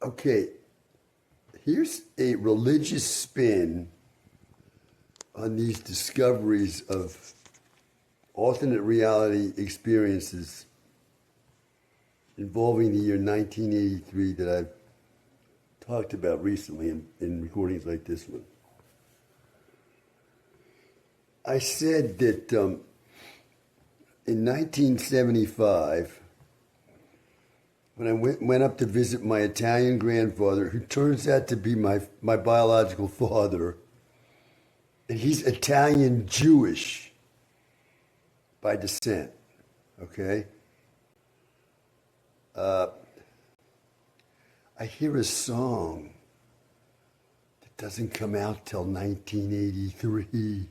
Okay, here's a religious spin on these discoveries of alternate reality experiences involving the year 1983 that I've talked about recently in recordings like this one. I said that in 1975, when I went up to visit my Italian grandfather, who turns out to be my biological father, and he's Italian Jewish by descent, okay? I hear a song that doesn't come out till 1983.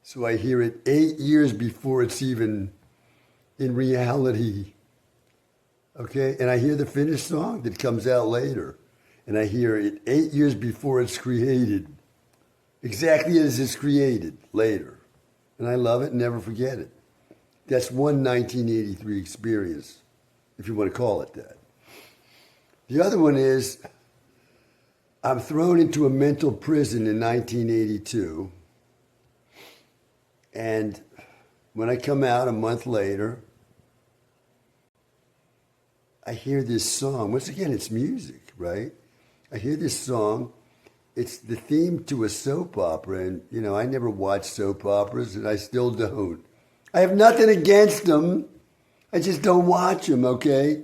So I hear it 8 years before it's even in reality. Okay, and I hear the finished song that comes out later. And I hear it 8 years before it's created. Exactly as it's created later. And I love it and never forget it. That's one 1983 experience, if you want to call it that. The other one is, I'm thrown into a mental prison in 1982. And when I come out a month later, I hear this song. Once again, it's music, right? I hear this song. It's the theme to a soap opera. And, you know, I never watched soap operas, and I still don't. I have nothing against them. I just don't watch them, okay?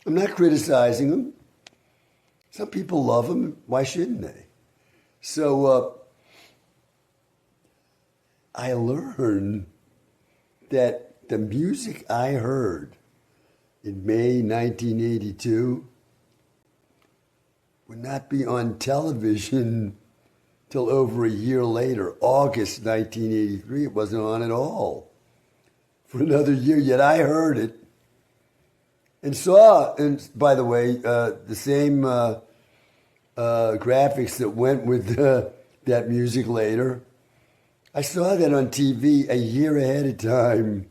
I'm not criticizing them. Some people love them. Why shouldn't they? So I learned that the music I heard in May 1982 would not be on television till over a year later, August 1983. It wasn't on at all for another year, yet I heard it and saw, and by the way, the same graphics that went with that music later. I saw that on TV a year ahead of time.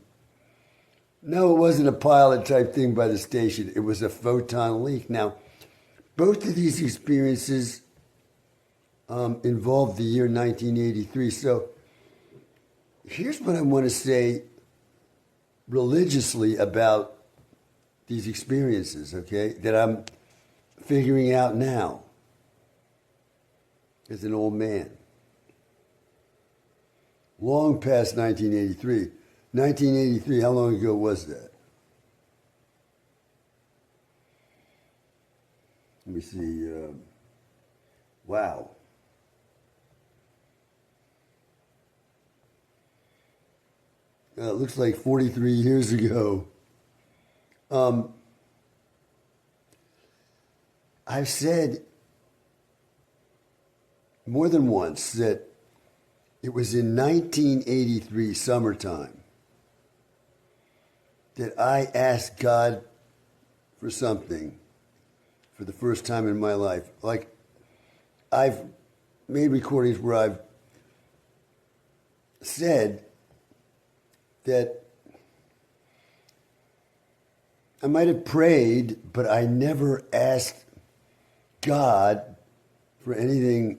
No, it wasn't a pilot type thing by the station. It was a photon leak. Now, both of these experiences involved the year 1983. So here's what I want to say religiously about these experiences, okay, that I'm figuring out now as an old man. Long past 1983. 1983, how long ago was that? Let me see. Wow. It looks like 43 years ago. I've said more than once that it was in 1983 summertime that I asked God for something for the first time in my life. Like, I've made recordings where I've said that I might have prayed, but I never asked God for anything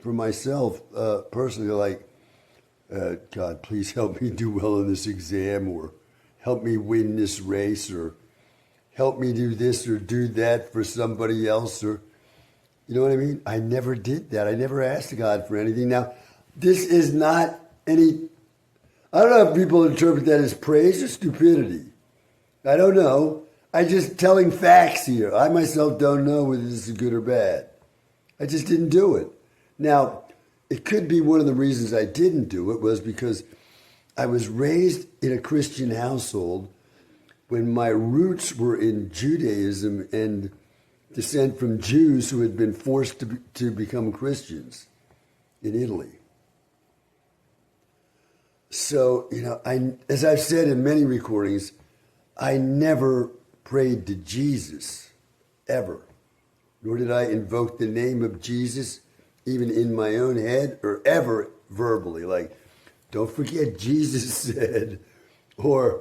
for myself personally, like, God, please help me do well in this exam, or help me win this race, or help me do this or do that for somebody else, or, you know what I mean? I never did that. I never asked God for anything. Now, this is not any, I don't know if people interpret that as praise or stupidity. I don't know. I'm just telling facts here. I myself don't know whether this is good or bad. I just didn't do it. Now, it could be one of the reasons I didn't do it was because I was raised in a Christian household when my roots were in Judaism and descent from Jews who had been forced to become Christians in Italy. So, you know, as I've said in many recordings, I never prayed to Jesus, ever. Nor did I invoke the name of Jesus, even in my own head, or ever verbally. Like, don't forget Jesus said, or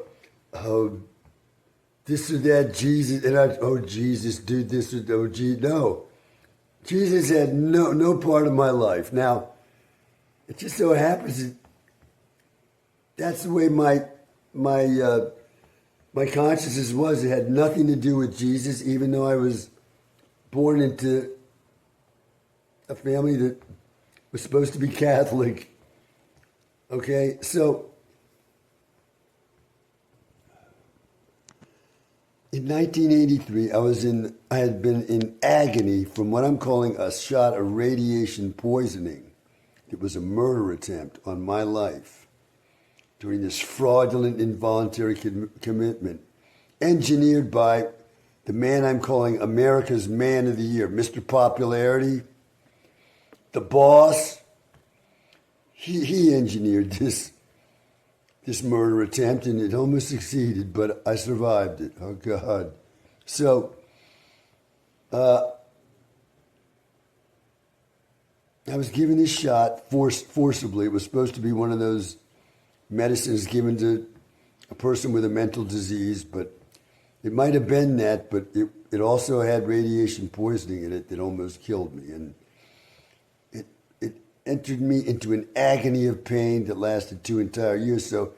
this or that, Jesus, and oh, Jesus, do this or oh, no. Jesus had no part of my life. Now, it just so happens that that's the way my consciousness was. It had nothing to do with Jesus, even though I was born into a family that was supposed to be Catholic. Okay, so in 1983, I had been in agony from what I'm calling a shot of radiation poisoning. It was a murder attempt on my life during this fraudulent involuntary commitment engineered by the man I'm calling America's Man of the Year, Mr. Popularity, the boss. He engineered this murder attempt, and it almost succeeded, but I survived it. Oh, God. So, I was given this shot forcibly. It was supposed to be one of those medicines given to a person with a mental disease, but it might have been that, but it also had radiation poisoning in it that almost killed me. And it entered me into an agony of pain that lasted 2 entire years. So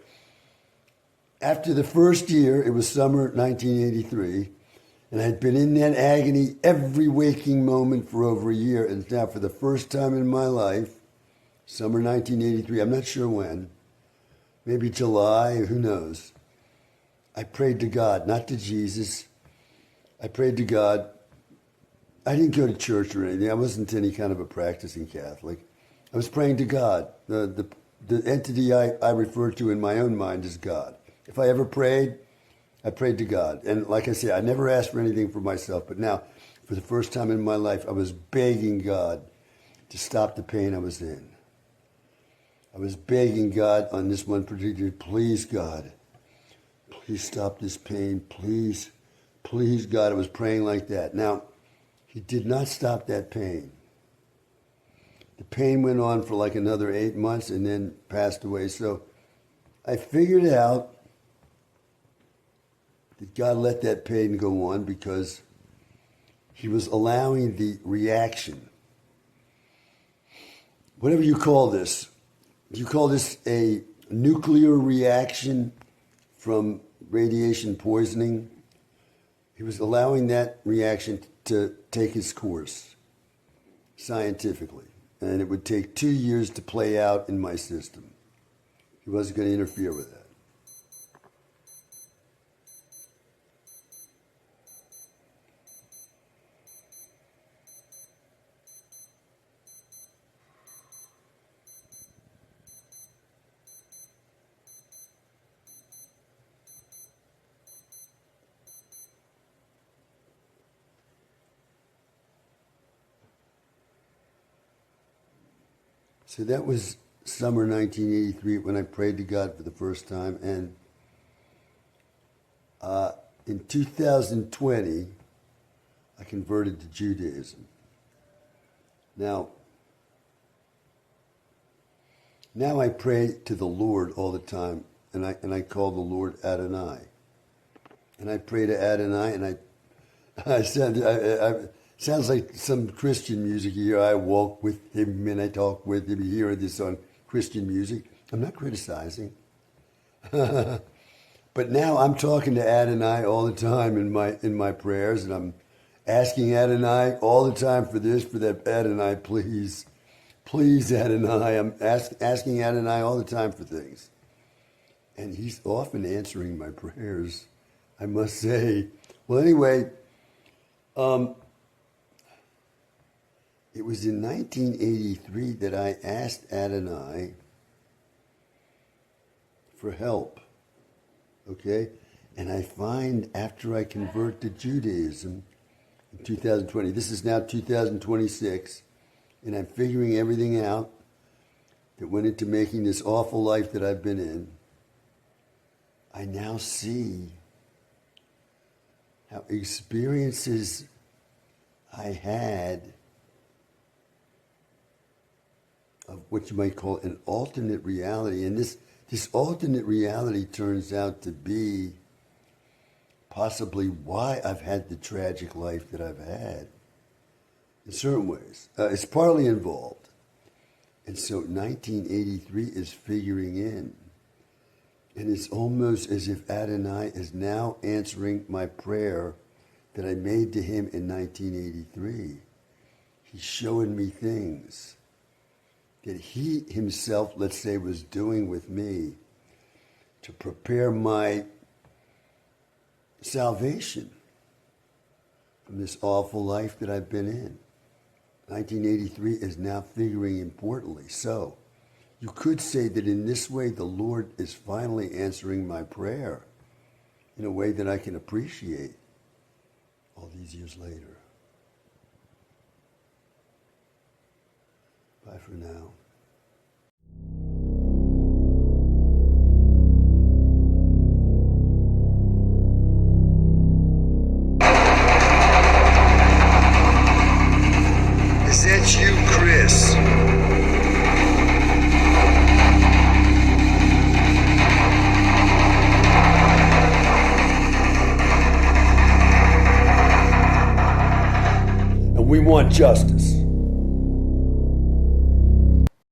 after the first year, it was summer 1983, and I had been in that agony every waking moment for over a year. And now for the first time in my life, summer 1983, I'm not sure when, maybe July, who knows, I prayed to God, not to Jesus. I prayed to God. I didn't go to church or anything. I wasn't any kind of a practicing Catholic. I was praying to God. The entity I refer to in my own mind is God. If I ever prayed, I prayed to God. And like I say, I never asked for anything for myself. But now, for the first time in my life, I was begging God to stop the pain I was in. I was begging God on this one particular, please, God, please stop this pain. Please, please, God. I was praying like that. Now, He did not stop that pain. The pain went on for like another 8 months and then passed away. So I figured out that God let that pain go on because He was allowing the reaction. Whatever you call this, you call this a nuclear reaction from radiation poisoning. He was allowing that reaction to take its course scientifically. And it would take 2 years to play out in my system. He wasn't going to interfere with that. So that was summer 1983 when I prayed to God for the first time. And in 2020, I converted to Judaism. Now I pray to the Lord all the time, and I call the Lord Adonai. And I pray to Adonai, and I sounds like some Christian music here. I walk with Him and I talk with Him. You hear this on Christian music. I'm not criticizing. But now I'm talking to Adonai all the time in my prayers, and I'm asking Adonai all the time for this, for that. Adonai, please. Please, Adonai. I'm asking Adonai all the time for things. And He's often answering my prayers, I must say. Well, anyway, it was in 1983 that I asked Adonai for help, okay? And I find after I convert to Judaism in 2020, this is now 2026, and I'm figuring everything out that went into making this awful life that I've been in, I now see how experiences I had of what you might call an alternate reality. And this alternate reality turns out to be possibly why I've had the tragic life that I've had in certain ways. It's partly involved. And so 1983 is figuring in. And it's almost as if Adonai is now answering my prayer that I made to him in 1983. He's showing me things that he himself, let's say, was doing with me to prepare my salvation from this awful life that I've been in. 1983 is now figuring importantly. So you could say that in this way, the Lord is finally answering my prayer in a way that I can appreciate all these years later. Bye for now. Is that you, Chris? And we want justice.